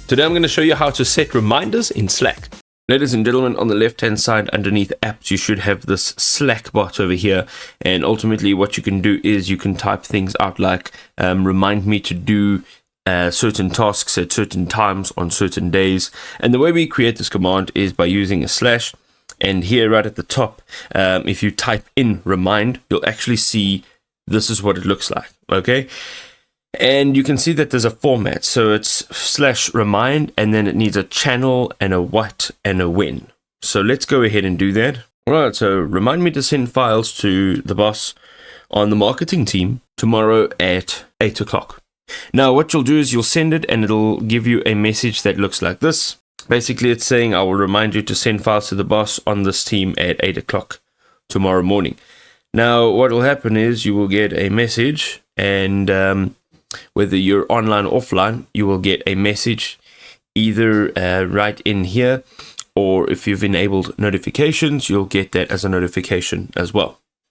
Today I'm going to show you how to set reminders in Slack. Ladies and gentlemen, on the left hand side underneath apps, you should have this Slack bot over here. And ultimately what you can do is you can type things out like remind me to do certain tasks at certain times on certain days. And the way we create this command is by using a slash. And here right at the top, if you type in remind, you'll actually see this is what it looks like. Okay. And you can see that there's a format. So it's /remind, and then it needs a channel and a what and a when. So let's go ahead and do that. All right, so remind me to send files to the boss on the marketing team tomorrow at 8 o'clock. Now what you'll do is you'll send it and it'll give you a message that looks like this. Basically it's saying I will remind you to send files to the boss on this team at 8 o'clock tomorrow morning. Now what will happen is you will get a message, and whether you're online or offline, you will get a message either right in here, or if you've enabled notifications, you'll get that as a notification as well.